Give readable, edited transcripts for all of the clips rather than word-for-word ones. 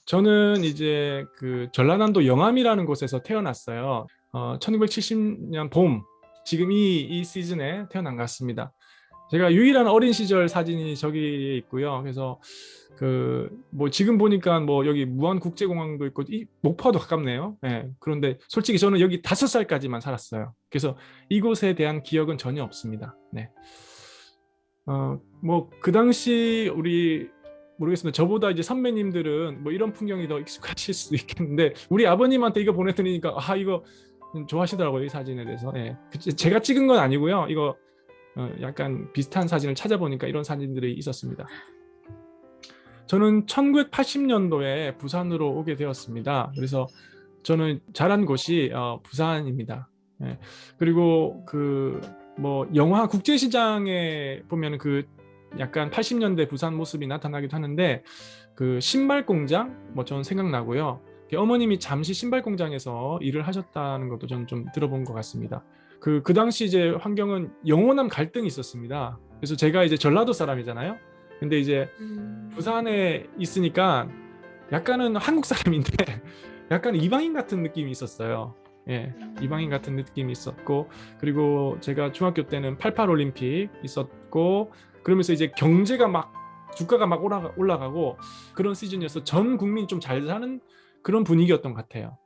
저는 이제 그 전라남도 영암이라는 곳에서 태어났어요. 1970년 봄, 지금 이 시즌에 태어난 것 같습니다. 제가 유일한 어린 시절 사진이 저기에 있고요. 그래서 그 뭐 지금 보니까 뭐 여기 무안국제공항도 있고 목포도 가깝네요. 예. 그런데 솔직히 저는 여기 5살까지만 살았어요. 그래서 이곳에 대한 기억은 전혀 없습니다. 네. 뭐 그 당시 우리 모르겠습니다. 저보다 이제 선배님들은 뭐 이런 풍경이 더 익숙하실 수도 있겠는데 우리 아버님한테 이거 보내드리니까 이거 좋아하시더라고요. 이 사진에 대해서. 예. 제가 찍은 건 아니고요. 이거 약간 비슷한 사진을 찾아보니까 이런 사진들이 있었습니다. 저는 1980년도에 부산으로 오게 되었습니다. 그래서 저는 자란 곳이 부산입니다. 예. 그리고 그 뭐 영화 국제시장에 보면 그 약간 80년대 부산 모습이 나타나기도 하는데 그 신발 공장 뭐 저는 생각나고요. 어머님이 잠시 신발 공장에서 일을 하셨다는 것도 저는 좀 들어본 것 같습니다. 그 당시 이제 환경은 영원한 갈등이 있었습니다. 그래서 제가 이제 전라도 사람이잖아요. 근데 이제 부산에 있으니까 약간은 한국 사람인데 약간 이방인 같은 느낌이 있었어요. 예, 이방인 같은 느낌이 있었고, 그리고 제가 중학교 때는 88 올림픽 있었고, 그러면서 이제 경제가 막 주가가 막 올라가고 그런 시즌이어서 전 국민이 좀 잘 사는 그런 분위기였던 것 같아요.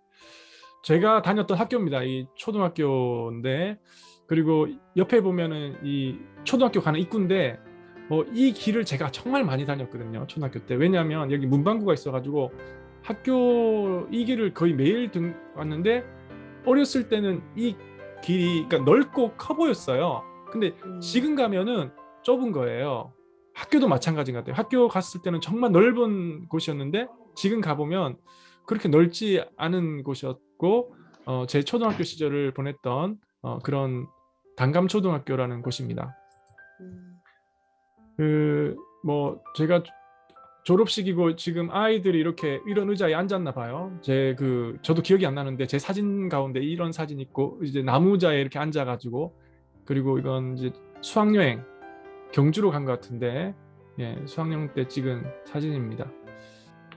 제가 다녔던 학교입니다. 이 초등학교인데, 그리고 옆에 보면은 이 초등학교 가는 입구인데 이 길을 제가 정말 많이 다녔거든요. 초등학교 때. 왜냐하면 여기 문방구가 있어가지고 학교 이 길을 거의 매일 왔는데 어렸을 때는 이 길이 그러니까 넓고 커 보였어요. 근데 지금 가면은 좁은 거예요. 학교도 마찬가지인 것 같아요. 학교 갔을 때는 정말 넓은 곳이었는데 지금 가보면 그렇게 넓지 않은 곳이었고 제 초등학교 시절을 보냈던 그런 단감초등학교라는 곳입니다. 그 뭐 제가 졸업식이고 지금 아이들이 이렇게 이런 의자에 앉았나 봐요. 저도 기억이 안 나는데 제 사진 가운데 이런 사진 있고 이제 나무 의자에 이렇게 앉아가지고 그리고 이건 이제 수학여행 경주로 간 것 같은데 예, 수학여행 때 찍은 사진입니다.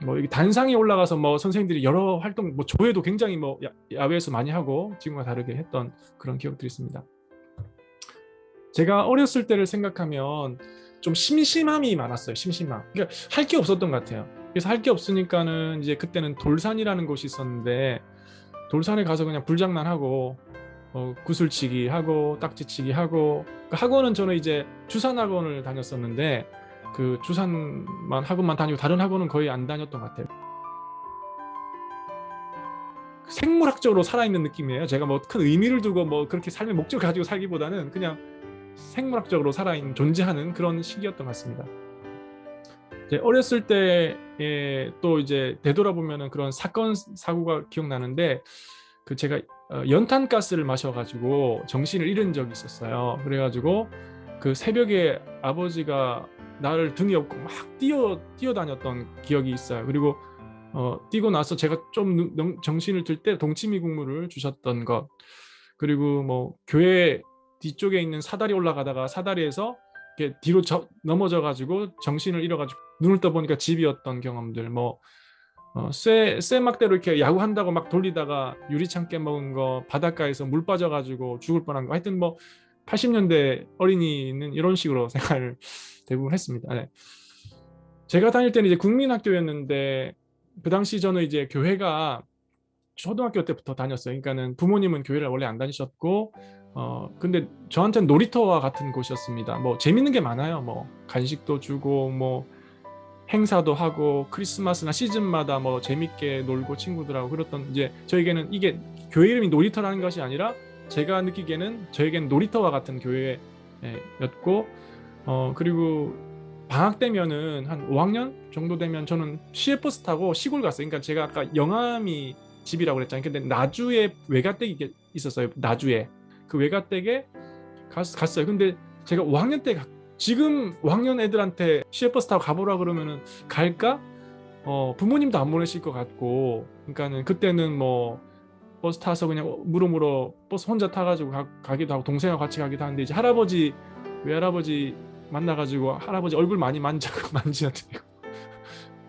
뭐 여기 단상에 올라가서 뭐 선생님들이 여러 활동 뭐 조회도 굉장히 뭐 야외에서 많이 하고 지금과 다르게 했던 그런 기억들이 있습니다. 제가 어렸을 때를 생각하면 좀 심심함이 많았어요. 심심함. 그러니까 할 게 없었던 것 같아요. 그래서 할 게 없으니까는 이제 그때는 돌산이라는 곳이 있었는데 돌산에 가서 그냥 불장난하고 구슬치기 하고 딱지치기 하고 그 학원은 저는 이제 주산 학원을 다녔었는데 그 주산만 학원만 다니고 다른 학원은 거의 안 다녔던 것 같아요. 생물학적으로 살아있는 느낌이에요. 제가 뭐 큰 의미를 두고 뭐 그렇게 삶의 목적을 가지고 살기보다는 그냥 생물학적으로 살아있는 존재하는 그런 시기였던 것 같습니다. 이제 어렸을 때에 또 이제 되돌아보면은 그런 사건 사고가 기억나는데 그 제가 연탄가스를 마셔가지고 정신을 잃은 적이 있었어요. 그래가지고 그 새벽에 아버지가 나를 등에 업고 막 뛰어다녔던 기억이 있어요. 그리고 뛰고 나서 제가 좀 정신을 들 때 동치미 국물을 주셨던 것, 그리고 뭐 교회 뒤쪽에 있는 사다리 올라가다가 사다리에서 이렇게 뒤로 넘어져 가지고 정신을 잃어가지고 눈을 떠보니까 집이었던 경험들, 뭐 쇠막대로 이렇게 야구한다고 막 돌리다가 유리창 깨먹은 거, 바닷가에서 물 빠져가지고 죽을 뻔한 거, 하여튼 뭐 80년대 어린이는 이런 식으로 생활을 대부분 했습니다. 네. 제가 다닐 때는 이제 국민학교였는데 그 당시 저는 이제 교회가 초등학교 때부터 다녔어요. 그러니까는 부모님은 교회를 원래 안 다니셨고 근데 저한테는 놀이터와 같은 곳이었습니다. 뭐 재밌는 게 많아요. 뭐 간식도 주고 뭐 행사도 하고 크리스마스나 시즌마다 뭐 재밌게 놀고 친구들하고 그랬던, 이제 저에게는 이게 교회 이름이 놀이터라는 것이 아니라 제가 느끼기에는 저에게는 놀이터와 같은 교회였고 그리고 방학 되면은 한 5학년 정도 되면 저는 시외버스 타고 시골 갔어요. 그러니까 제가 아까 영암이 집이라고 그랬잖아요. 근데 나주에 외가댁이 있었어요. 나주에 그 외가댁에 갔어요. 근데 제가 5학년 때 지금 5학년 애들한테 시외버스 타고 가보라 그러면은 갈까? 부모님도 안 보내실 것 같고, 그러니까는 그때는 뭐 버스 타서 그냥 무릎으로 버스 혼자 타가지고 가기도 하고 동생하고 같이 가기도 하는데 이제 외할아버지 만나가지고 할아버지 얼굴 많이 만지고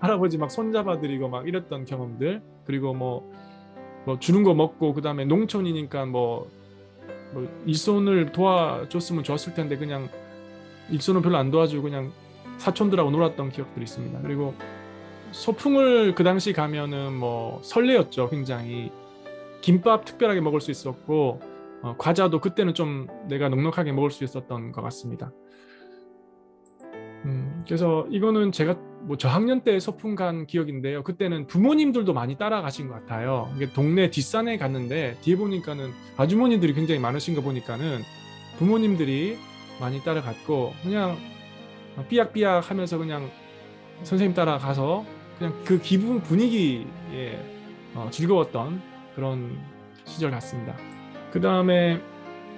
할아버지 막 손잡아드리고 막 이랬던 경험들. 그리고 뭐 주는 거 먹고, 그다음에 농촌이니까 뭐 일손을 도와줬으면 좋았을 텐데 그냥 일손은 별로 안 도와주고 그냥 사촌들하고 놀았던 기억들이 있습니다. 그리고 소풍을 그 당시 가면은 뭐 설레였죠. 굉장히 김밥 특별하게 먹을 수 있었고, 과자도 그때는 좀 내가 넉넉하게 먹을 수 있었던 것 같습니다. 그래서 이거는 제가 뭐 저학년 때 소풍 간 기억인데요. 그때는 부모님들도 많이 따라가신 것 같아요. 이게 동네 뒷산에 갔는데 뒤에 보니까는 아주머니들이 굉장히 많으신 거 보니까는 부모님들이 많이 따라갔고, 그냥 삐약삐약 하면서 그냥 선생님 따라가서 그냥 그 기분 분위기에 즐거웠던 그런 시절 같습니다. 그 다음에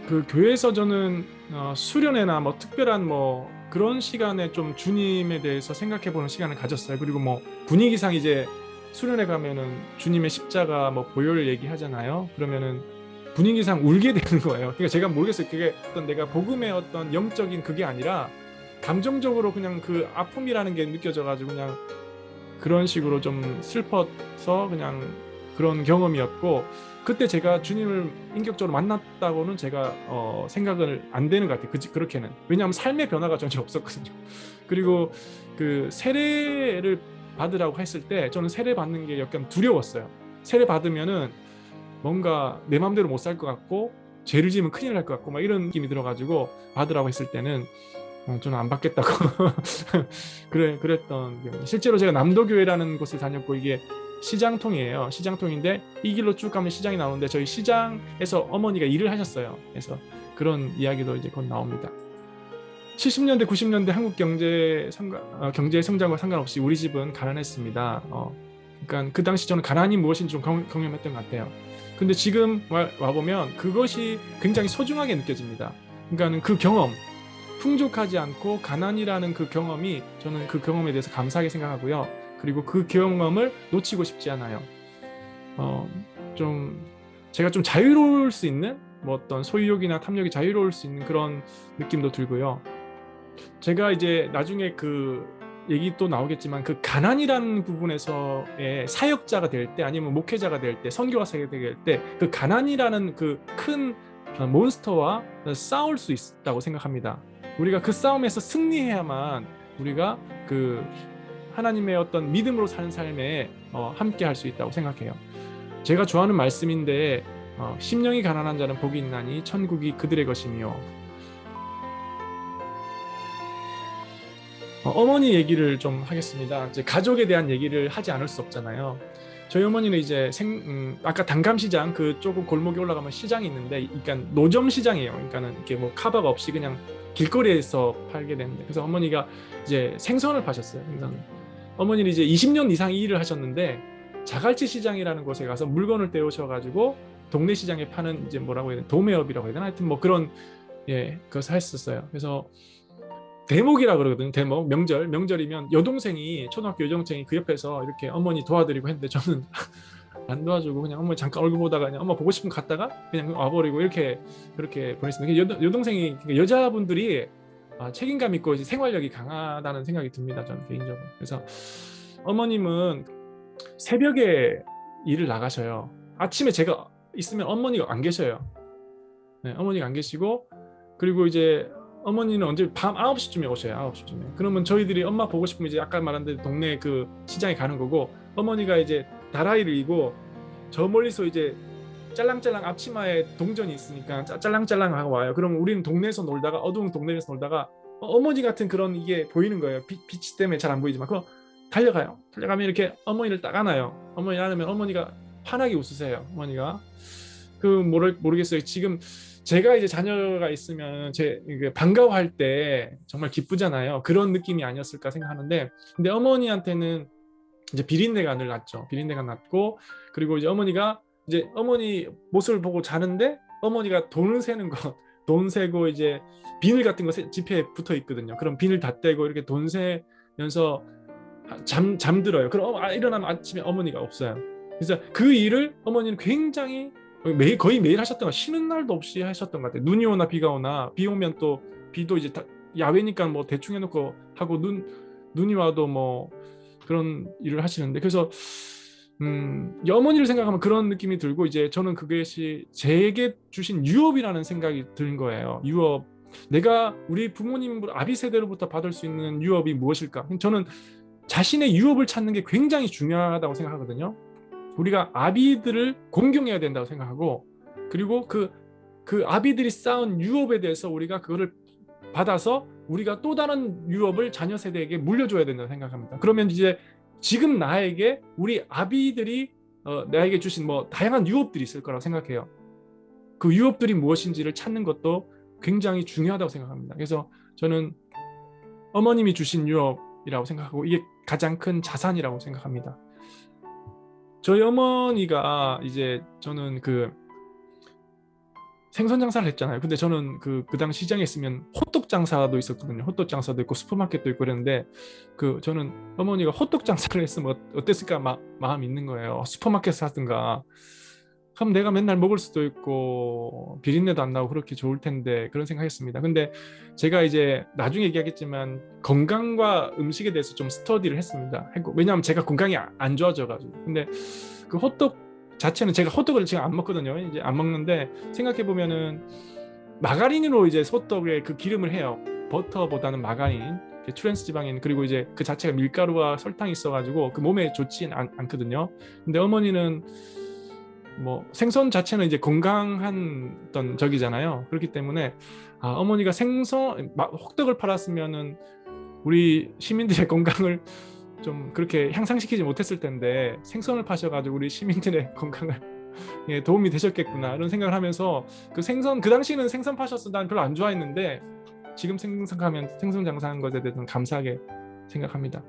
그 교회에서 저는 수련회나 뭐 특별한 뭐 그런 시간에 좀 주님에 대해서 생각해보는 시간을 가졌어요. 그리고 뭐 분위기상 이제 수련회 가면은 주님의 십자가 뭐 보혈 얘기하잖아요. 그러면은 분위기상 울게 되는 거예요. 그러니까 제가 모르겠어요. 그게 어떤 내가 복음의 어떤 영적인 그게 아니라 감정적으로 그냥 그 아픔이라는 게 느껴져가지고 그냥 그런 식으로 좀 슬퍼서 그냥 그런 경험이었고, 그때 제가 주님을 인격적으로 만났다고는 제가 생각을 안 되는 것 같아요. 그렇게는. 왜냐하면 삶의 변화가 전혀 없었거든요. 그리고 그 세례를 받으라고 했을 때 저는 세례 받는 게 약간 두려웠어요. 세례 받으면은 뭔가 내 마음대로 못 살 것 같고 죄를 지으면 큰일 날 것 같고 막 이런 느낌이 들어가지고 받으라고 했을 때는 저는 안 받겠다고 그랬던 경우. 실제로 제가 남도교회라는 곳에 다녔고, 이게 시장통이에요. 시장통인데 이 길로 쭉 가면 시장이 나오는데 저희 시장에서 어머니가 일을 하셨어요. 그래서 그런 이야기도 이제 곧 나옵니다. 70년대 90년대 한국 경제의 성장과 상관없이 우리 집은 가난했습니다. 그러니까 그 당시 저는 가난이 무엇인지 좀 경험했던 것 같아요. 근데 지금 와보면 그것이 굉장히 소중하게 느껴집니다. 그러니까 그 경험, 풍족하지 않고 가난이라는 그 경험이, 저는 그 경험에 대해서 감사하게 생각하고요. 그리고 그 경험을 놓치고 싶지 않아요. 좀 제가 좀 자유로울 수 있는 뭐 어떤 소유욕이나 탐욕이 자유로울 수 있는 그런 느낌도 들고요. 제가 이제 나중에 그 얘기 또 나오겠지만 그 가난이라는 부분에서의 사역자가 될 때, 아니면 목회자가 될 때, 선교사가 될 때 그 가난이라는 그 큰 몬스터와 싸울 수 있다고 생각합니다. 우리가 그 싸움에서 승리해야만 우리가 그 하나님의 어떤 믿음으로 사는 삶에 함께 할 수 있다고 생각해요. 제가 좋아하는 말씀인데 심령이 가난한 자는 복이 있나니 천국이 그들의 것이며, 어머니 얘기를 좀 하겠습니다. 이제 가족에 대한 얘기를 하지 않을 수 없잖아요. 저희 어머니는 이제 아까 단감시장 그 조금 골목에 올라가면 시장이 있는데, 그러니까 노점 시장이에요. 그러니까는 이렇게 뭐 카바가 없이 그냥 길거리에서 팔게 되는데, 그래서 어머니가 이제 생선을 파셨어요. 생선. 어머니는 이제 20년 이상 이 일을 하셨는데 자갈치 시장이라는 곳에 가서 물건을 떼오셔가지고 동네 시장에 파는, 이제 뭐라고 해야 되나, 도매업이라고 해야 되나, 하여튼 뭐 그런 그것을 했었어요. 그래서 대목이라 그러거든요. 대목. 명절이면 여동생이, 초등학교 여동생이 그 옆에서 이렇게 어머니 도와드리고 했는데 저는 안 도와주고 그냥 어머니 잠깐 얼굴 보다가 그냥 엄마 보고 싶으면 갔다가 그냥 와버리고 이렇게 그렇게 보냈습니다. 여동생이, 그러니까 여자분들이 책임감 있고 생활력이 강하다는 생각이 듭니다. 저는 개인적으로. 그래서 어머님은 새벽에 일을 나가셔요. 아침에 제가 있으면 어머니가 안 계셔요. 네, 어머니가 안 계시고, 그리고 이제 어머니는 언제 밤 9시쯤에 오셔요. 9시쯤에. 그러면 저희들이 엄마 보고 싶으면 이제 아까 말한 대로 동네 그 시장에 가는 거고, 어머니가 이제 다라이를 이고 저 멀리서 이제 짤랑짤랑 앞치마에 동전이 있으니까 짤랑짤랑 하고 와요. 그러면 우리는 동네에서 놀다가, 어두운 동네에서 놀다가 어머니 같은 그런 이게 보이는 거예요. 빛이 때문에 잘 안 보이지만 그거 달려가요. 달려가면 이렇게 어머니를 딱 안아요. 어머니 안으면 어머니가 환하게 웃으세요. 어머니가 모르겠어요. 지금 제가 이제 자녀가 있으면 반가워할 때 정말 기쁘잖아요. 그런 느낌이 아니었을까 생각하는데, 근데 어머니한테는 이제 비린내가 늘 났죠. 비린내가 났고, 그리고 이제 어머니가 이제 어머니 모습을 보고 자는데 어머니가 돈을 세는 거, 돈 세고 이제 비늘 같은 거 지폐에 붙어 있거든요. 그럼 비늘 다 떼고 이렇게 돈 세면서 잠들어요. 그럼 일어나면 아침에 어머니가 없어요. 그래서 그 일을 어머니는 굉장히 거의 매일 하셨던 거, 쉬는 날도 없이 하셨던 것 같아요. 눈이 오나 비가 오나, 비 오면 또 비도 이제 야외니까 뭐 대충 해놓고 하고, 눈이 와도 뭐 그런 일을 하시는데, 그래서 이 어머니를 생각하면 그런 느낌이 들고, 이제 저는 그것이 제게 주신 유업이라는 생각이 든 거예요. 유업. 내가 우리 부모님 아비 세대로부터 받을 수 있는 유업이 무엇일까? 저는 자신의 유업을 찾는 게 굉장히 중요하다고 생각하거든요. 우리가 아비들을 공경해야 된다고 생각하고, 그리고 그 아비들이 쌓은 유업에 대해서 우리가 그거를 받아서 우리가 또 다른 유업을 자녀 세대에게 물려줘야 된다고 생각합니다. 그러면 이제 지금 나에게 우리 아비들이 나에게 주신 뭐 다양한 유업들이 있을 거라고 생각해요. 그 유업들이 무엇인지를 찾는 것도 굉장히 중요하다고 생각합니다. 그래서 저는 어머님이 주신 유업이라고 생각하고, 이게 가장 큰 자산이라고 생각합니다. 저희 어머니가 이제, 저는 그 생선 장사를 했잖아요. 근데 저는 그 당시 시장에 있으면 호떡 장사도 있었거든요. 호떡 장사도 있고 슈퍼마켓도 있고 그랬는데, 저는 어머니가 호떡 장사를 했으면 어땠을까 마음이 있는 거예요. 슈퍼마켓 하든가. 그럼 내가 맨날 먹을 수도 있고 비린내도 안 나고 그렇게 좋을 텐데, 그런 생각했습니다. 근데 제가 이제 나중에 얘기하겠지만 건강과 음식에 대해서 좀 스터디를 했습니다. 왜냐하면 제가 건강이 안 좋아져가지고. 근데 그 호떡 자체는, 제가 호떡을 지금 안 먹거든요. 이제 안 먹는데, 생각해 보면은 마가린으로 이제 호떡에 그 기름을 해요. 버터보다는 마가린, 트랜스 지방인, 그리고 이제 그 자체가 밀가루와 설탕이 있어가지고 그 몸에 좋진 않거든요. 근데 어머니는 뭐 생선 자체는 이제 건강한 어떤 적이잖아요. 그렇기 때문에 어머니가 호떡을 팔았으면은 우리 시민들의 건강을 좀 그렇게 향상시키지 못했을 텐데, 생선을 파셔가지고 우리 시민들의 건강을 도움이 되셨겠구나, 이런 생각을 하면서, 그 당시에는 생선 파셔서 난 별로 안 좋아했는데, 지금 생각하면 생선 장사한 것에 대해서는 감사하게 생각합니다.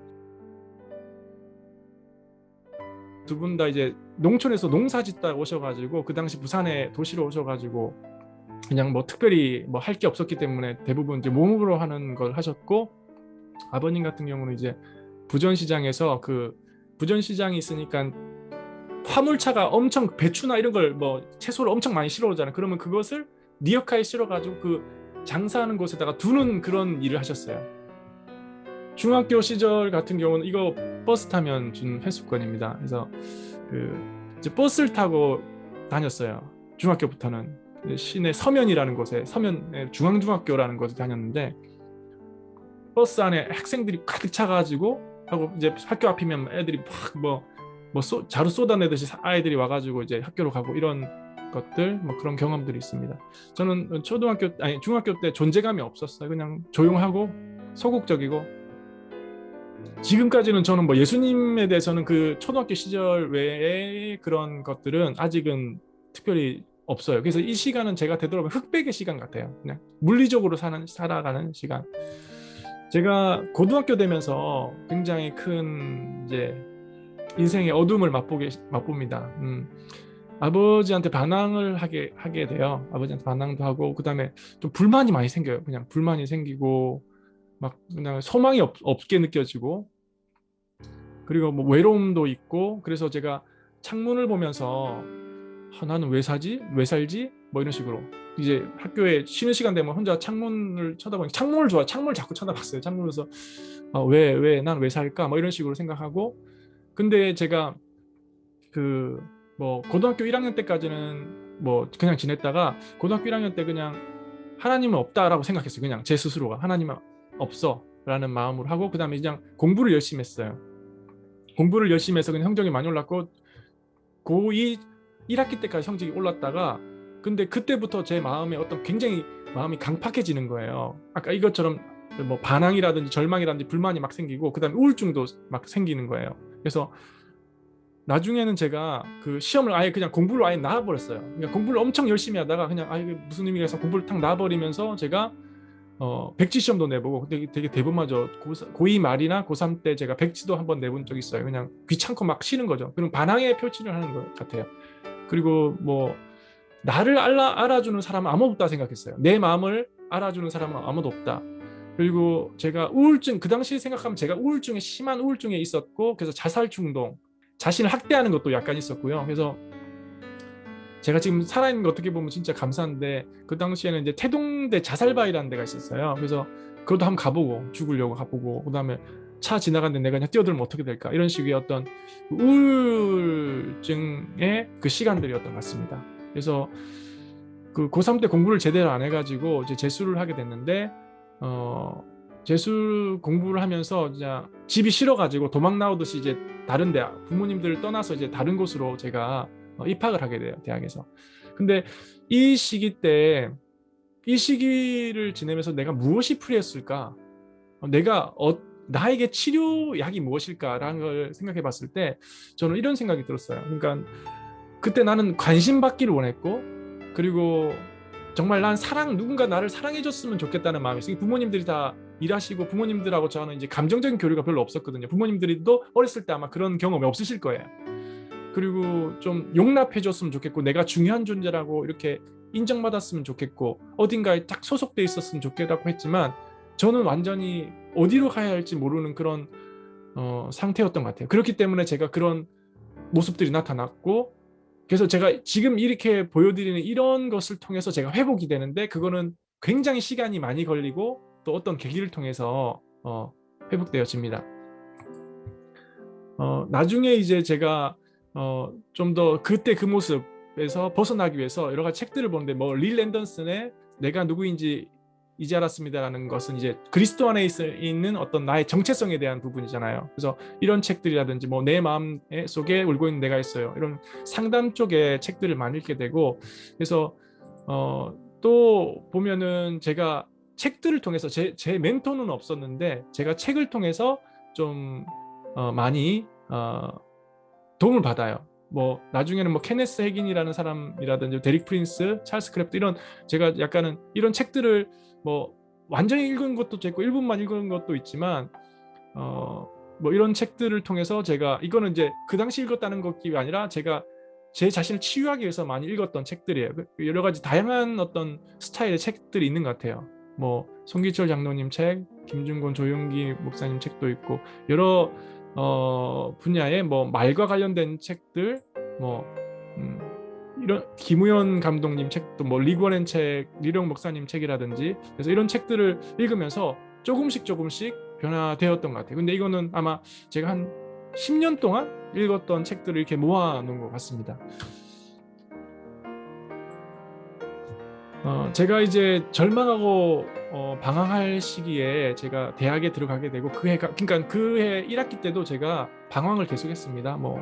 두 분 다 이제 농촌에서 농사 짓다 오셔가지고, 그 당시 부산에 도시로 오셔가지고 그냥 뭐 특별히 뭐 할 게 없었기 때문에 대부분 이제 몸으로 하는 걸 하셨고, 아버님 같은 경우는 이제 부전시장에서, 부전시장이 있으니까 화물차가 엄청 배추나 이런 걸 뭐 채소를 엄청 많이 실어 오잖아요. 그러면 그것을 리어카에 실어가지고 그 장사하는 곳에다가 두는 그런 일을 하셨어요. 중학교 시절 같은 경우는 이거 버스 타면 준 회수권입니다. 그래서 이제 버스를 타고 다녔어요. 중학교부터는 시내 서면이라는 곳에, 서면 중앙중학교라는 곳에 다녔는데, 버스 안에 학생들이 가득 차가지고, 하고 이제 학교 앞이면 애들이 자루 쏟아내듯이 아이들이 와가지고 이제 학교로 가고, 이런 것들, 뭐 그런 경험들이 있습니다. 저는 중학교 때 존재감이 없었어요. 그냥 조용하고 소극적이고, 지금까지는 저는 뭐 예수님에 대해서는 그 초등학교 시절 외에 그런 것들은 아직은 특별히 없어요. 그래서 이 시간은 제가 되돌아보면 흑백의 시간 같아요. 그냥 물리적으로 살아가는 시간. 제가 고등학교 되면서 굉장히 큰 이제 인생의 어둠을 맛봅니다. 아버지한테 반항을 하게 돼요. 아버지한테 반항도 하고, 그다음에 좀 불만이 많이 생겨요. 그냥 불만이 생기고, 막 그냥 소망이 없게 느껴지고, 그리고 뭐 외로움도 있고. 그래서 제가 창문을 보면서 나는 왜 살지? 뭐 이런 식으로, 이제 학교에 쉬는 시간 되면 혼자 창문을 쳐다보니까, 창문을 자꾸 쳐다봤어요. 창문에서 난 왜 살까? 뭐 이런 식으로 생각하고. 근데 제가 뭐 고등학교 1학년 때까지는 뭐 그냥 지냈다가, 고등학교 1학년 때 그냥 하나님은 없다라고 생각했어요. 그냥 제 스스로가 하나님은 없어 라는 마음으로 하고, 그 다음에 그냥 공부를 열심히 했어요. 공부를 열심히 해서 그냥 성적이 많이 올랐고, 고2 1학기 때까지 성적이 올랐다가, 근데 그때부터 제 마음에 굉장히 마음이 강팍해지는 거예요. 아까 이것처럼 뭐 반항이라든지 절망이라든지 불만이 막 생기고, 그 다음에 우울증도 막 생기는 거예요. 그래서 나중에는 제가 그 시험을 아예 그냥 공부를 아예 놔버렸어요. 그러니까 공부를 엄청 열심히 하다가 그냥 이게 무슨 의미가 있어 공부를 탁 놔버리면서, 제가 백지 시험도 내보고, 되게 대범하죠. 고2 말이나 고3 때 제가 백지도 한번 내본 적이 있어요. 그냥 귀찮고 막 쉬는 거죠. 그럼 반항의 표치를 하는 것 같아요. 그리고 뭐 나를 알아주는 사람은 아무도 없다 생각했어요. 내 마음을 알아주는 사람은 아무도 없다. 그리고 제가 그 당시 생각하면 제가 심한 우울증에 있었고, 그래서 자살 충동, 자신을 학대하는 것도 약간 있었고요. 그래서 제가 지금 살아있는 거 어떻게 보면 진짜 감사한데, 그 당시에는 이제 태동대 자살바위라는 데가 있었어요. 그래서 그것도 한번 가보고, 죽으려고 가보고, 그다음에 차 지나가는데 내가 그냥 뛰어들면 어떻게 될까, 이런 식의 어떤 우울증의 그 시간들이었던 것 같습니다. 그래서 그 고3 때 공부를 제대로 안 해가지고 이제 재수를 하게 됐는데, 재수 공부를 하면서 이제 집이 싫어가지고 도망 나오듯이 이제 다른 데, 부모님들을 떠나서 이제 다른 곳으로 제가 입학을 하게 돼요, 대학에서. 근데 이 시기 때, 이 시기를 지내면서 내가 무엇이 필요했을까? 내가 나에게 치료약이 무엇일까라는 걸 생각해 봤을 때 저는 이런 생각이 들었어요. 그러니까 그때 나는 관심 받기를 원했고, 그리고 정말 난 누군가 나를 사랑해 줬으면 좋겠다는 마음이 있어요. 부모님들이 다 일하시고 부모님들하고 저는 이제 감정적인 교류가 별로 없었거든요. 부모님들도 어렸을 때 아마 그런 경험이 없으실 거예요. 그리고 좀 용납해 줬으면 좋겠고, 내가 중요한 존재라고 이렇게 인정받았으면 좋겠고, 어딘가에 딱 소속돼 있었으면 좋겠다고 했지만 저는 완전히 어디로 가야 할지 모르는 그런 상태였던 것 같아요. 그렇기 때문에 제가 그런 모습들이 나타났고, 그래서 제가 지금 이렇게 보여드리는 이런 것을 통해서 제가 회복이 되는데, 그거는 굉장히 시간이 많이 걸리고 또 어떤 계기를 통해서 회복되어집니다. 나중에 이제 제가 좀 더 그때 그 모습에서 벗어나기 위해서 여러 가지 책들을 보는데, 뭐 릴 앤더슨의 내가 누구인지 이제 알았습니다라는 것은 이제 그리스도 안에 있는 어떤 나의 정체성에 대한 부분이잖아요. 그래서 이런 책들이라든지 뭐 내 마음 속에 울고 있는 내가 있어요, 이런 상담 쪽의 책들을 많이 읽게 되고, 그래서 또 보면은 제가 책들을 통해서 제 멘토는 없었는데 제가 책을 통해서 좀 많이 도움을 받아요. 뭐 나중에는 뭐 케네스 해긴이라는 사람이라든지 데릭 프린스, 찰스 크래프트, 이런 제가 약간은 이런 책들을 뭐 완전히 읽은 것도 있고 일부만 읽은 것도 있지만 뭐 이런 책들을 통해서 제가, 이거는 이제 그 당시 읽었다는 것이 아니라 제가 제 자신을 치유하기 위해서 많이 읽었던 책들이에요. 여러 가지 다양한 어떤 스타일의 책들이 있는 것 같아요. 뭐 송기철 장로님 책, 김준곤 조용기 목사님 책도 있고, 여러 분야의 뭐 말과 관련된 책들, 뭐 이런 김우현 감독님 책도, 뭐 리권엔 책, 리령 목사님 책이라든지, 그래서 이런 책들을 읽으면서 조금씩 변화되었던 것 같아요. 근데 이거는 아마 제가 한 10년 동안 읽었던 책들을 이렇게 모아놓은 것 같습니다. 제가 이제 절망하고 방황할 시기에 제가 대학에 들어가게 되고, 그러니까 그해 1학기 때도 제가 방황을 계속했습니다. 뭐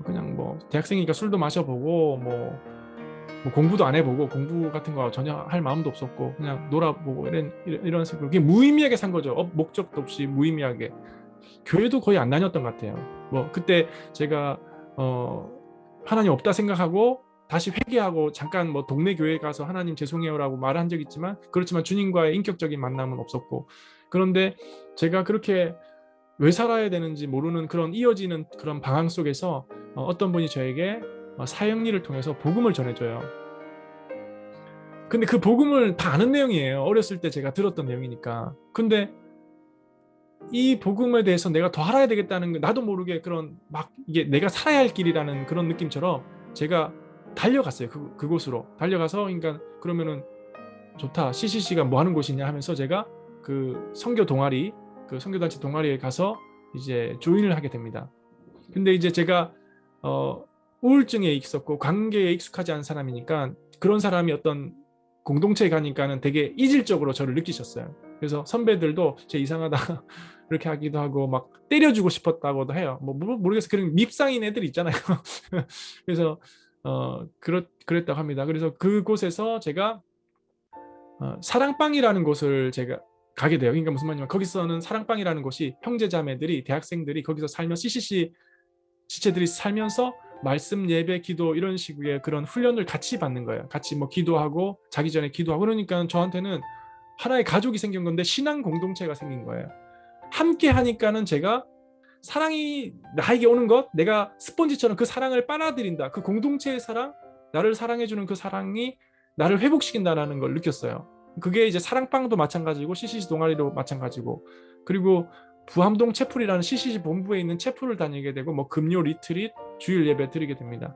그냥 뭐 대학생이니까 술도 마셔보고 뭐 공부도 안 해보고, 공부 같은 거 전혀 할 마음도 없었고 그냥 놀아보고 이런 식으로 그냥 무의미하게 산 거죠. 목적도 없이 무의미하게. 교회도 거의 안 다녔던 것 같아요. 뭐 그때 제가 하나님 없다 생각하고 다시 회개하고 잠깐 뭐 동네 교회 가서 하나님 죄송해요라고 말한 적 있지만, 그렇지만 주님과의 인격적인 만남은 없었고, 그런데 제가 그렇게 왜 살아야 되는지 모르는 그런 이어지는 그런 방황 속에서 어떤 분이 저에게 사형리를 통해서 복음을 전해줘요. 근데 그 복음을 다 아는 내용이에요. 어렸을 때 제가 들었던 내용이니까. 근데 이 복음에 대해서 내가 더 알아야 되겠다는 거, 나도 모르게 그런 막 이게 내가 살아야 할 길이라는 그런 느낌처럼 제가 달려갔어요. 그곳으로 달려가서, 그러니까 그러면은 좋다, CCC가 뭐 하는 곳이냐 하면서 제가 그 선교 동아리, 그 선교단체 동아리에 가서 이제 조인을 하게 됩니다. 근데 이제 제가 우울증에 있었고 관계에 익숙하지 않은 사람이니까, 그런 사람이 어떤 공동체에 가니까는 되게 이질적으로 저를 느끼셨어요. 그래서 선배들도 제 이상하다 이렇게 하기도 하고 막 때려주고 싶었다고도 해요. 뭐 모르겠어요. 그런 밉상인 애들 있잖아요. 그래서 그랬다고 합니다. 그래서 그곳에서 제가 사랑방이라는 곳을 제가 가게 돼요. 그러니까 무슨 말이냐면, 거기서는 사랑방이라는 곳이 형제자매들이, 대학생들이 거기서 살면 CCC 지체들이 살면서 말씀, 예배, 기도 이런 식의 그런 훈련을 같이 받는 거예요. 같이 뭐 기도하고 자기 전에 기도하고, 그러니까 저한테는 하나의 가족이 생긴 건데 신앙 공동체가 생긴 거예요. 함께 하니까는 제가 사랑이 나에게 오는 것, 내가 스펀지처럼 그 사랑을 빨아들인다. 그 공동체의 사랑, 나를 사랑해주는 그 사랑이 나를 회복시킨다는 걸 느꼈어요. 그게 이제 사랑방도 마찬가지고 CCC 동아리도 마찬가지고, 그리고 부암동 채플이라는 CCC 본부에 있는 채플을 다니게 되고, 뭐 금요 리트릿, 주일 예배 드리게 됩니다.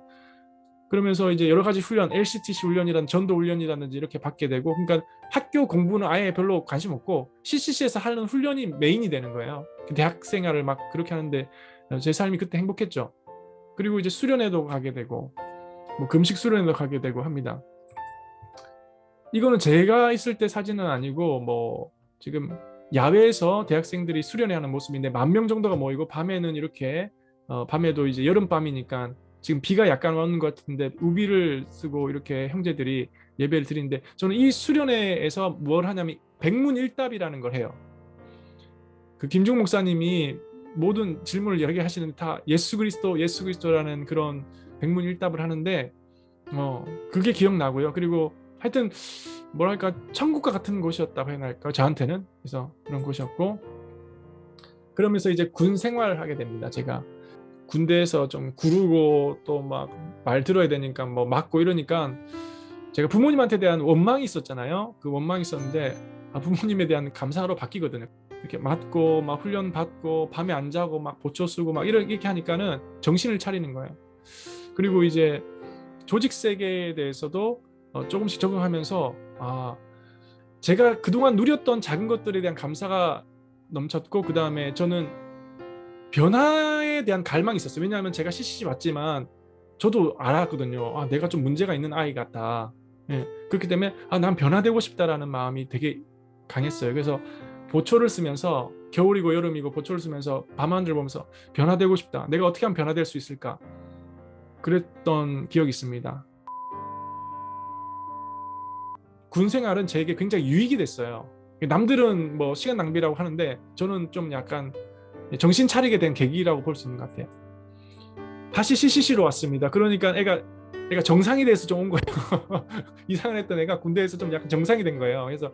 그러면서 이제 여러 가지 훈련, LCTC 훈련이라든지 전도 훈련이라든지 이렇게 받게 되고, 그러니까 학교 공부는 아예 별로 관심 없고 CCC에서 하는 훈련이 메인이 되는 거예요. 대학 생활을 막 그렇게 하는데 제 삶이 그때 행복했죠. 그리고 이제 수련회도 가게 되고 뭐 금식 수련회도 가게 되고 합니다. 이거는 제가 있을 때 사진은 아니고 뭐 지금 야외에서 대학생들이 수련회 하는 모습인데 10,000명 정도가 모이고 밤에는 이렇게 밤에도 이제 여름밤이니까 지금 비가 약간 오는 것 같은데 우비를 쓰고 이렇게 형제들이 예배를 드리는데 저는 이 수련회에서 뭘 하냐면 백문일답이라는 걸 해요. 그 김중 목사님이 모든 질문을 여러 개 하시는데 다 예수 그리스도 예수 그리스도라는 그런 백문일답을 하는데 그게 기억나고요. 그리고 하여튼 뭐랄까 천국과 같은 곳이었다고 해야 할까 저한테는. 그래서 그런 곳이었고, 그러면서 이제 군 생활을 하게 됩니다. 제가 군대에서 좀 구르고 또 막 말 들어야 되니까 뭐 맞고 이러니까 제가 부모님한테 대한 원망이 있었잖아요. 그 원망이 있었는데 부모님에 대한 감사로 바뀌거든요. 이렇게 맞고 막 훈련 받고 밤에 안 자고 막 보초 쓰고 막 이렇게 하니까는 정신을 차리는 거예요. 그리고 이제 조직 세계에 대해서도 조금씩 적응하면서 제가 그동안 누렸던 작은 것들에 대한 감사가 넘쳤고, 그 다음에 저는 변화에 대한 갈망이 있었어요. 왜냐하면 제가 CCC 왔지만 저도 알았거든요. 내가 좀 문제가 있는 아이 같다. 예, 그렇기 때문에 난 변화되고 싶다라는 마음이 되게 강했어요. 그래서 보초를 쓰면서 겨울이고 여름이고 보초를 쓰면서 밤하늘 보면서 변화되고 싶다. 내가 어떻게 하면 변화될 수 있을까? 그랬던 기억이 있습니다. 군 생활은 제게 굉장히 유익이 됐어요. 남들은 뭐 시간 낭비라고 하는데 저는 좀 약간 정신 차리게 된 계기라고 볼 수 있는 것 같아요. 다시 CCC로 왔습니다. 그러니까 애가 정상이 돼서 좀 온 거예요. 이상을 했던 애가 군대에서 좀 약간 정상이 된 거예요. 그래서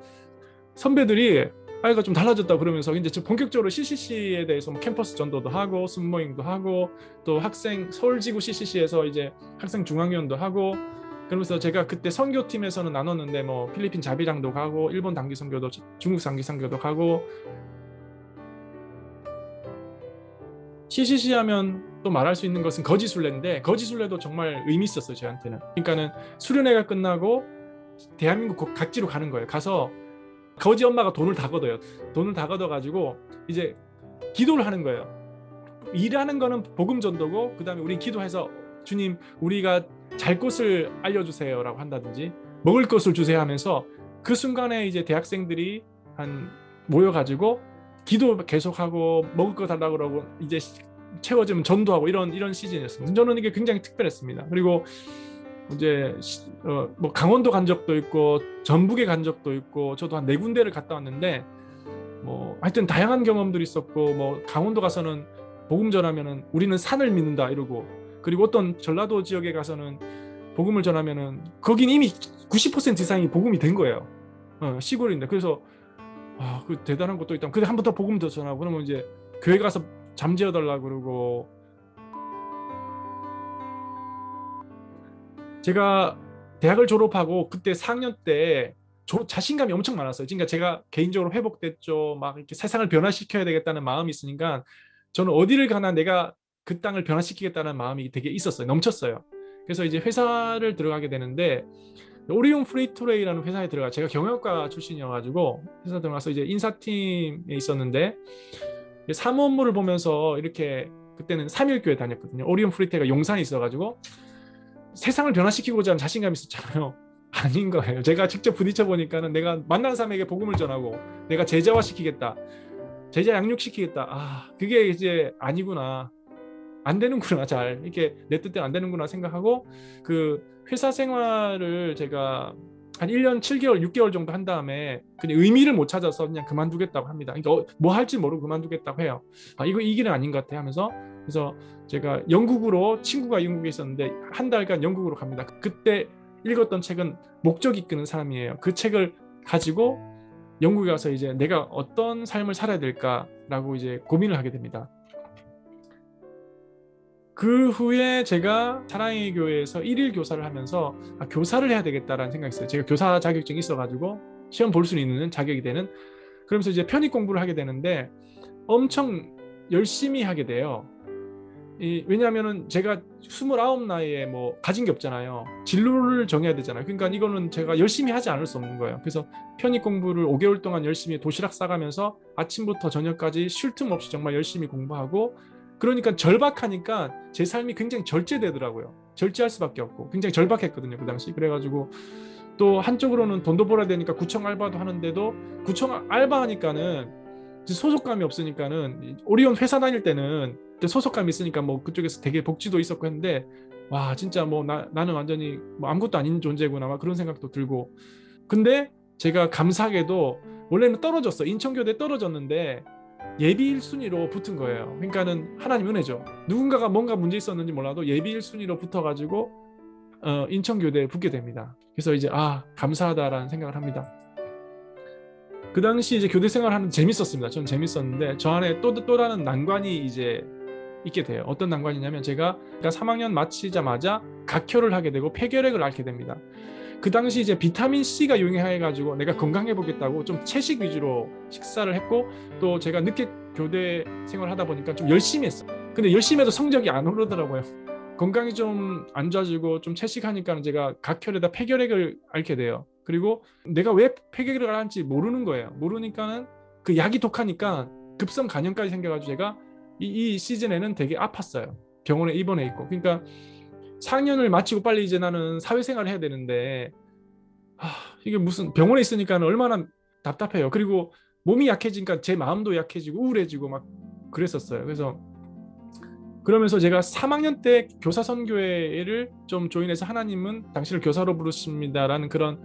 선배들이 아이가 좀 달라졌다 그러면서 이제 본격적으로 CCC에 대해서 뭐 캠퍼스 전도도 하고 순모임도 하고 또 학생 서울지구 CCC에서 이제 학생 중앙위원도 하고, 그러면서 제가 그때 선교팀에서는 나눴는데 뭐 필리핀 자비랑도 가고 일본 단기 선교도 중국 단기 선교도 가고. CCC 하면 또 말할 수 있는 것은 거지순례인데 거지순례도 정말 의미 있었어요 저한테는. 그러니까는 수련회가 끝나고 대한민국 각지로 가는 거예요. 가서 거지 엄마가 돈을 다 걷어요. 돈을 다 걷어가지고 이제 기도를 하는 거예요. 일하는 거는 복음 전도고, 그 다음에 우리 기도해서 주님 우리가 잘 곳을 알려주세요라고 한다든지 먹을 것을 주세요 하면서 그 순간에 이제 대학생들이 한 모여가지고 기도 계속하고 먹을 거 달라고 그러고 이제 채워지면 전도하고 이런 시즌이었습니다. 저는 이게 굉장히 특별했습니다. 그리고 이제 뭐 강원도 간 적도 있고 전북에 간 적도 있고 저도 한 4군데를 갔다 왔는데 뭐 하여튼 다양한 경험들이 있었고, 뭐 강원도 가서는 복음 전하면은 우리는 산을 믿는다 이러고, 그리고 어떤 전라도 지역에 가서는 복음을 전하면은 거긴 이미 90% 이상이 복음이 된 거예요. 시골인데. 그래서 그 대단한 것도 있다. 근데 한 번 더 복음 더 전하고 그러면 이제 교회 가서 잠재워 달라고 그러고. 제가 대학을 졸업하고 그때 4학년 때 자신감이 엄청 많았어요. 그러니까 제가 개인적으로 회복됐죠. 막 이렇게 세상을 변화시켜야 되겠다는 마음이 있으니까 저는 어디를 가나 내가 그 땅을 변화시키겠다는 마음이 되게 있었어요. 넘쳤어요. 그래서 이제 회사를 들어가게 되는데 오리온 프리트레이라는 회사에 들어가, 제가 경영학과 출신이어가지고 회사 들어가서 이제 인사팀에 있었는데 사무 업무를 보면서 이렇게, 그때는 3일교회 다녔거든요. 오리온 프리트레이가 용산에 있어가지고 세상을 변화시키고자 하는 자신감이 있었잖아요. 아닌 거예요. 제가 직접 부딪혀 보니까는 내가 만난 사람에게 복음을 전하고 내가 제자화 시키겠다, 제자 양육시키겠다, 그게 이제 아니구나, 안 되는구나, 잘 이렇게 내 뜻대로 안 되는구나 생각하고 그 회사 생활을 제가 한 1년 7개월 6개월 정도 한 다음에 그냥 의미를 못 찾아서 그냥 그만두겠다고 합니다. 그러니까 뭐 할지 모르고 그만두겠다고 해요. 이거 이 길은 아닌 것 같아 하면서. 그래서 제가 영국으로, 친구가 영국에 있었는데 한 달간 영국으로 갑니다. 그때 읽었던 책은 목적이 이끄는 사람이에요. 그 책을 가지고 영국에 가서 이제 내가 어떤 삶을 살아야 될까라고 이제 고민을 하게 됩니다. 그 후에 제가 사랑의 교회에서 1일 교사를 하면서 교사를 해야 되겠다라는 생각이 있어요. 제가 교사 자격증이 있어가지고 시험 볼 수 있는 자격이 되는. 그러면서 이제 편입 공부를 하게 되는데 엄청 열심히 하게 돼요. 왜냐하면은 제가 29 나이에 뭐 가진 게 없잖아요. 진로를 정해야 되잖아요. 그러니까 이거는 제가 열심히 하지 않을 수 없는 거예요. 그래서 편입 공부를 5개월 동안 열심히 도시락 싸가면서 아침부터 저녁까지 쉴 틈 없이 정말 열심히 공부하고, 그러니까 절박하니까 제 삶이 굉장히 절제되더라고요. 절제할 수밖에 없고 굉장히 절박했거든요, 그 당시. 그래가지고 또 한쪽으로는 돈도 벌어야 되니까 구청 알바도 하는데도, 구청 알바하니까는 소속감이 없으니까는, 오리온 회사 다닐 때는 소속감이 있으니까 뭐 그쪽에서 되게 복지도 있었고 했는데, 와 진짜 뭐 나는 완전히 뭐 아무것도 아닌 존재구나 막 그런 생각도 들고. 근데 제가 감사하게도 원래는 떨어졌어, 인천교대 떨어졌는데 예비 1순위로 붙은 거예요. 그러니까는 하나님 은혜죠. 누군가가 뭔가 문제 있었는지 몰라도 예비 1순위로 붙어가지고 인천교대에 붙게 됩니다. 그래서 이제 감사하다라는 생각을 합니다. 그 당시 이제 교대 생활하는 재밌었습니다. 저는 재밌었는데 저 안에 또 다른 난관이 이제 있게 돼요. 어떤 난관이냐면, 제가 3학년 마치자마자 각혈을 하게 되고 폐결핵을 앓게 됩니다. 그 당시 이제 비타민 C가 유행해가지고 내가 건강해 보겠다고 좀 채식 위주로 식사를 했고, 또 제가 늦게 교대 생활을 하다 보니까 좀 열심히 했어요. 근데 열심히 해도 성적이 안 오르더라고요. 건강이 좀 안 좋아지고 좀 채식하니까 제가 각혈에다 폐결핵을 앓게 돼요. 그리고 내가 왜 폐결핵을 앓는지 모르는 거예요. 모르니까는 그 약이 독하니까 급성 간염까지 생겨가지고 제가 이 시즌에는 되게 아팠어요. 병원에 입원해 있고. 그러니까 4학년을 마치고 빨리 이제 나는 사회생활을 해야 되는데, 이게 무슨 병원에 있으니까 얼마나 답답해요. 그리고 몸이 약해지니까 제 마음도 약해지고 우울해지고 막 그랬었어요. 그래서 그러면서 제가 3학년 때 교사 선교회를 좀 조인해서, 하나님은 당신을 교사로 부르십니다라는 그런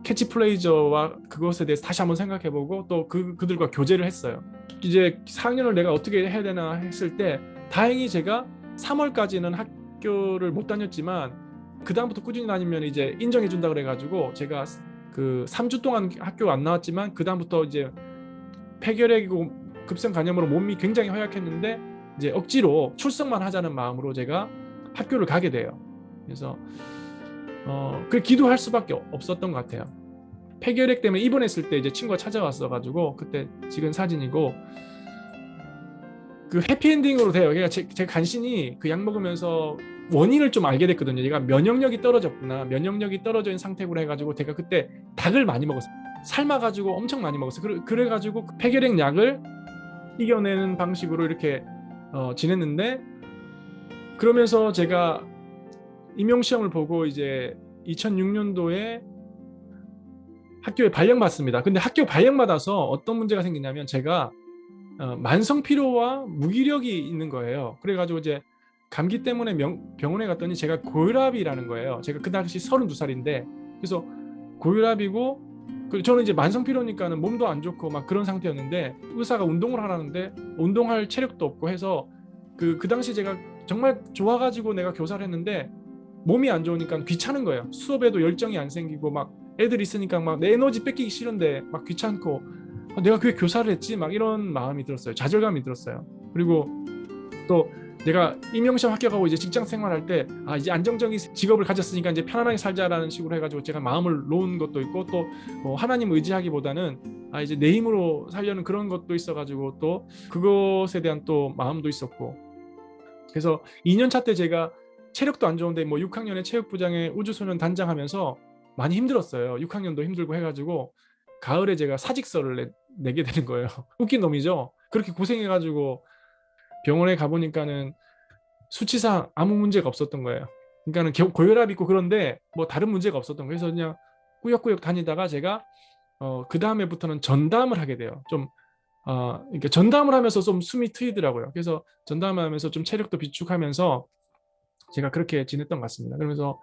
캐치플레이저와 그것에 대해서 다시 한번 생각해보고 또 그들과 교제를 했어요. 이제 4학년을 내가 어떻게 해야 되나 했을 때, 다행히 제가 3월까지는 학교를 못 다녔지만 그 다음부터 꾸준히 다니면 이제 인정해 준다 그래가지고 제가 그 3주 동안 학교 안 나왔지만 그 다음부터 이제 폐결핵이고 급성 간염으로 몸이 굉장히 허약했는데 이제 억지로 출석만 하자는 마음으로 제가 학교를 가게 돼요. 그래서 그 기도할 수밖에 없었던 것 같아요. 폐결핵 때문에 입원했을 때 이제 친구가 찾아왔어가지고, 그때 찍은 사진이고, 그 해피엔딩으로 돼요. 그러니까 제가 간신히 그 약 먹으면서 원인을 좀 알게 됐거든요. 얘가 면역력이 떨어졌구나. 면역력이 떨어져 있는 상태로 해가지고 제가 그때 닭을 많이 먹었어요. 삶아가지고 엄청 많이 먹었어요. 그래가지고 그 폐결핵 약을 이겨내는 방식으로 이렇게 지냈는데, 그러면서 제가 임용시험을 보고 이제 2006년도에 학교에 발령받습니다. 근데 학교 발령받아서 어떤 문제가 생기냐면, 제가 만성 피로와 무기력이 있는 거예요. 그래가지고 이제 감기 때문에 병원에 갔더니 제가 고혈압이라는 거예요. 제가 그 당시 32살인데, 그래서 고혈압이고, 저는 이제 만성 피로니까는 몸도 안 좋고 막 그런 상태였는데, 의사가 운동을 하라는데 운동할 체력도 없고 해서 그 당시 제가 정말 좋아가지고 내가 교사를 했는데 몸이 안 좋으니까 귀찮은 거예요. 수업에도 열정이 안 생기고, 막 애들 있으니까 막 내 에너지 뺏기기 싫은데 막 귀찮고, 내가 왜 교사를 했지? 막 이런 마음이 들었어요. 좌절감이 들었어요. 그리고 또 내가 임용시험 합격하고 이제 직장 생활할 때 이제 안정적인 직업을 가졌으니까 이제 편안하게 살자라는 식으로 해가지고 제가 마음을 놓은 것도 있고, 또 하나님 의지하기보다는 이제 내 힘으로 살려는 그런 것도 있어가지고 또 그것에 대한 또 마음도 있었고. 그래서 2년차 때 제가 체력도 안 좋은데 6학년에 체육부장에 우주소년 단장하면서 많이 힘들었어요. 6학년도 힘들고 해가지고 가을에 제가 사직서를 내게 되는 거예요. 웃긴 놈이죠. 그렇게 고생해가지고 병원에 가보니까는 수치상 아무 문제가 없었던 거예요. 그러니까는 고혈압 있고 그런데 뭐 다른 문제가 없었던 거예요. 그래서 그냥 꾸역꾸역 다니다가 제가 그 다음에부터는 전담을 하게 돼요. 좀 그러니까 전담을 하면서 좀 숨이 트이더라고요. 그래서 전담을 하면서 좀 체력도 비축하면서 제가 그렇게 지냈던 것 같습니다. 그러면서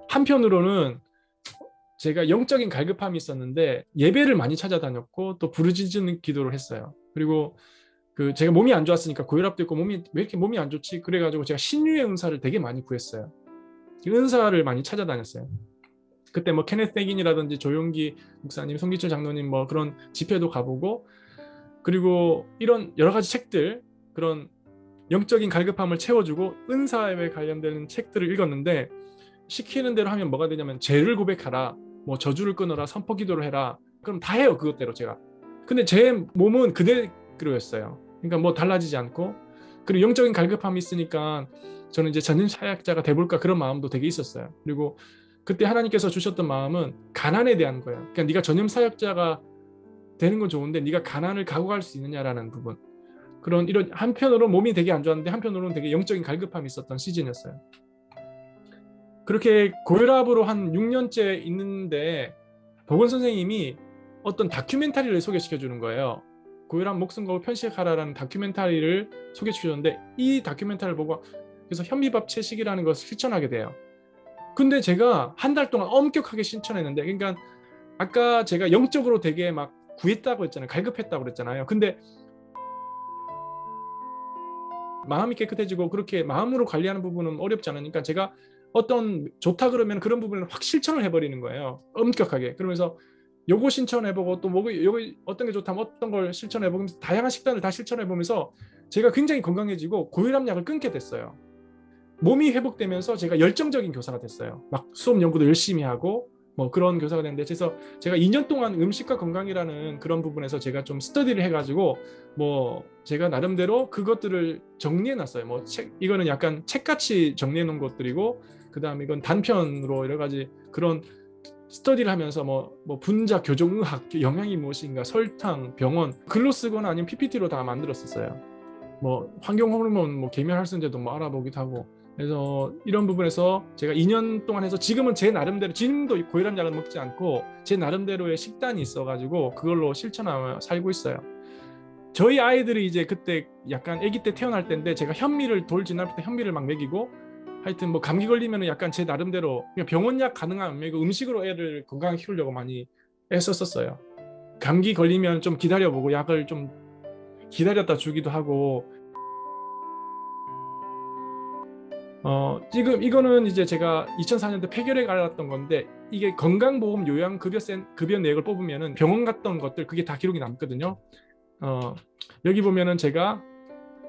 한편으로는 제가 영적인 갈급함이 있었는데 예배를 많이 찾아다녔고 또 부르짖는 기도를 했어요. 그리고 제가 몸이 안 좋았으니까 고혈압도 있고 왜 이렇게 몸이 안 좋지? 그래가지고 제가 신유의 은사를 되게 많이 구했어요. 은사를 많이 찾아다녔어요. 그때 뭐 케네스 해긴이라든지 조용기 목사님, 송기철 장로님 뭐 그런 집회도 가보고, 그리고 이런 여러 가지 책들, 그런 영적인 갈급함을 채워주고 은사에 관련된 책들을 읽었는데, 시키는 대로 하면 뭐가 되냐면 죄를 고백하라, 뭐 저주를 끊어라, 선포 기도를 해라. 그럼 다 해요, 그것대로 제가. 근데 제 몸은 그대로였어요. 그러니까 뭐 달라지지 않고, 그리고 영적인 갈급함이 있으니까 저는 이제 전임 사역자가 돼볼까 그런 마음도 되게 있었어요. 그리고 그때 하나님께서 주셨던 마음은 가난에 대한 거예요. 그러니까 네가 전임 사역자가 되는 건 좋은데 네가 가난을 각오할 수 있느냐라는 부분. 그런 이런 한편으로 몸이 되게 안 좋았는데 한편으로는 되게 영적인 갈급함이 있었던 시즌이었어요. 그렇게 고혈압으로 한 6년째 있는데 보건 선생님이 어떤 다큐멘터리를 소개시켜 주는 거예요. 고혈압 목숨걸고 편식하라라는 다큐멘터리를 소개시켜 줬는데 이 다큐멘터리를 보고 그래서 현미밥 채식이라는 것을 실천하게 돼요. 근데 제가 한 달 동안 엄격하게 실천했는데, 그러니까 아까 제가 영적으로 되게 막 구했다고 했잖아요. 갈급했다고 그랬잖아요. 근데 마음이 깨끗해지고 그렇게 마음으로 관리하는 부분은 어렵지 않으니까 제가 어떤 좋다 그러면 그런 부분을 확 실천을 해버리는 거예요. 엄격하게. 그러면서 요거 실천해보고 또 뭐 요거 어떤 게 좋다면 어떤 걸 실천해보고 다양한 식단을 다 실천해보면서 제가 굉장히 건강해지고 고혈압약을 끊게 됐어요. 몸이 회복되면서 제가 열정적인 교사가 됐어요. 막 수업 연구도 열심히 하고 뭐 그런 교사가 됐는데, 그래서 제가 2년 동안 음식과 건강이라는 그런 부분에서 제가 좀 스터디를 해가지고 뭐 제가 나름대로 그것들을 정리해놨어요. 뭐 책, 이거는 약간 책같이 정리해놓은 것들이고, 그 다음에 이건 단편으로 여러 가지 그런 스터디를 하면서 뭐 분자, 교정의학, 영양이 무엇인가, 설탕, 병원 글로 쓰거나 아니면 PPT로 다 만들었었어요. 뭐 환경 호르몬 뭐 계면할 수 있는데도 뭐 알아보기도 하고. 그래서 이런 부분에서 제가 2년 동안 해서 지금은 제 나름대로, 지금도 고혈압 약을 먹지 않고 제 나름대로의 식단이 있어가지고 그걸로 실천하며 살고 있어요. 저희 아이들이 이제 그때 약간 아기 때 태어날 때인데 제가 현미를 돌 지날 때 현미를 막 먹이고, 하여튼 뭐 감기 걸리면 약간 제 나름대로 그냥 병원약 가능한 음식으로 애를 건강하게 키우려고 많이 애썼었어요. 감기 걸리면 좀 기다려보고 약을 좀 기다렸다 주기도 하고. 지금 이거는 이제 제가 2004년도 폐결핵 앓았던 건데, 이게 건강보험 급여 내역을 뽑으면은 병원 갔던 것들 그게 다 기록이 남거든요. 여기 보면은 제가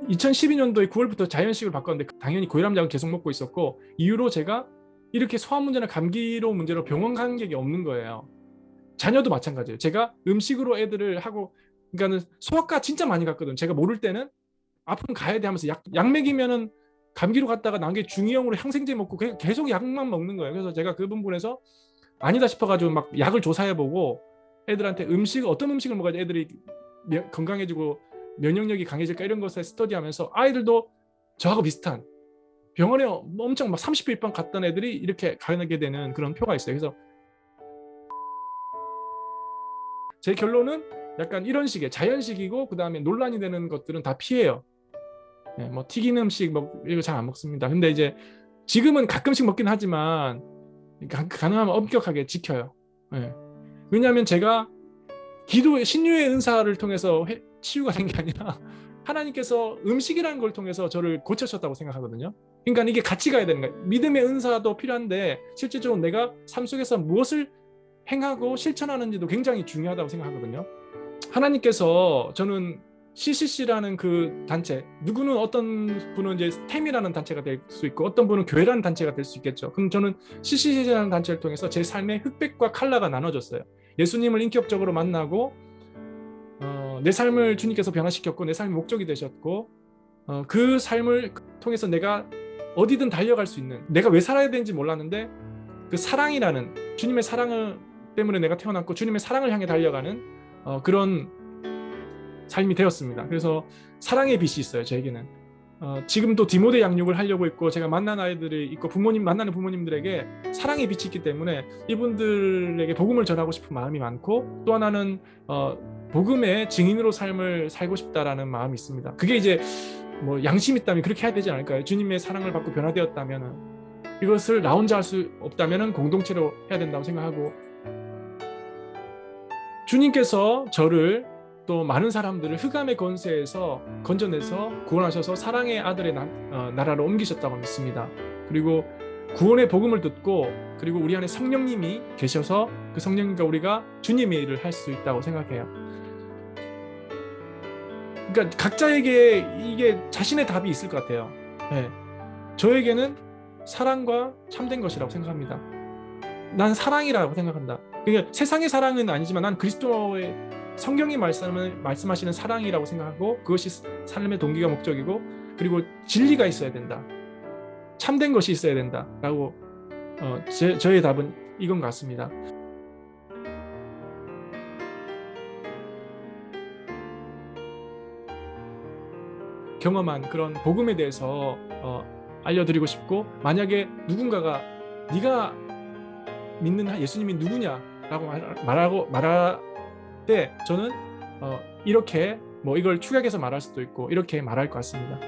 2012년도에 9월부터 자연식을 바꿨는데 당연히 고혈압약을 계속 먹고 있었고, 이후로 제가 이렇게 소화 문제나 감기로 문제로 병원 간 게 없는 거예요. 자녀도 마찬가지예요. 제가 음식으로 애들을 하고, 그러니까는 소아과 진짜 많이 갔거든. 제가 모를 때는 아프면 가야 돼 하면서 약 먹이면은 감기로 갔다가 나중에 중이염으로 항생제 먹고 계속 약만 먹는 거예요. 그래서 제가 그 부분에서 아니다 싶어가지고 막 약을 조사해보고 애들한테 어떤 음식을 먹어야 애들이 건강해지고 면역력이 강해질까 이런 것에 스터디하면서 아이들도 저하고 비슷한 병원에 엄청 막 30일 입원 갔던 애들이 이렇게 가게 되는 그런 표가 있어요. 그래서 제 결론은 약간 이런 식의 자연식이고, 그 다음에 논란이 되는 것들은 다 피해요. 네, 뭐 튀긴 음식 이거 잘 안 먹습니다. 근데 이제 지금은 가끔씩 먹긴 하지만 가능하면 엄격하게 지켜요. 네. 왜냐하면 제가 신유의 은사를 통해서 치유가 된 게 아니라 하나님께서 음식이라는 걸 통해서 저를 고쳐셨다고 생각하거든요. 그러니까 이게 같이 가야 되는 거예요. 믿음의 은사도 필요한데 실질적으로 내가 삶 속에서 무엇을 행하고 실천하는지도 굉장히 중요하다고 생각하거든요. 하나님께서, 저는 CCC라는 그 단체, 누구는 어떤 분은 이제 스템이라는 단체가 될 수 있고 어떤 분은 교회라는 단체가 될 수 있겠죠. 그럼 저는 CCC라는 단체를 통해서 제 삶의 흑백과 칼라가 나눠졌어요. 예수님을 인격적으로 만나고 내 삶을 주님께서 변화시켰고 내 삶의 목적이 되셨고, 그 삶을 통해서 내가 어디든 달려갈 수 있는, 내가 왜 살아야 되는지 몰랐는데 그 사랑이라는 주님의 사랑을 때문에 내가 태어났고 주님의 사랑을 향해 달려가는 그런 삶이 되었습니다. 그래서 사랑의 빛이 있어요, 저에게는. 지금도 디모데 양육을 하려고 있고, 제가 만난 아이들이 있고 만나는 부모님들에게 사랑의 빛이 있기 때문에 이분들에게 복음을 전하고 싶은 마음이 많고, 또 하나는 복음의 증인으로 삶을 살고 싶다라는 마음이 있습니다. 그게 이제 뭐 양심 있다면 그렇게 해야 되지 않을까요? 주님의 사랑을 받고 변화되었다면 이것을 나 혼자 할 수 없다면 공동체로 해야 된다고 생각하고, 주님께서 저를 또 많은 사람들을 흑암의 권세에서 건져내서 구원하셔서 사랑의 아들의 나라로 옮기셨다고 믿습니다. 그리고 구원의 복음을 듣고, 그리고 우리 안에 성령님이 계셔서 그 성령님과 우리가 주님의 일을 할 수 있다고 생각해요. 그러니까 각자에게 이게 자신의 답이 있을 것 같아요. 네. 저에게는 사랑과 참된 것이라고 생각합니다. 난 사랑이라고 생각한다. 그러니까 세상의 사랑은 아니지만 난 그리스도의 성경이 말씀하시는 사랑이라고 생각하고 그것이 삶의 동기가 목적이고 그리고 진리가 있어야 된다. 참된 것이 있어야 된다라고 저의 답은 이건 것 같습니다. 경험한 그런 복음에 대해서 알려드리고 싶고 만약에 누군가가 네가 믿는 예수님이 누구냐라고 말할 때 저는 이렇게 뭐 이걸 축약해서 말할 수도 있고 이렇게 말할 것 같습니다.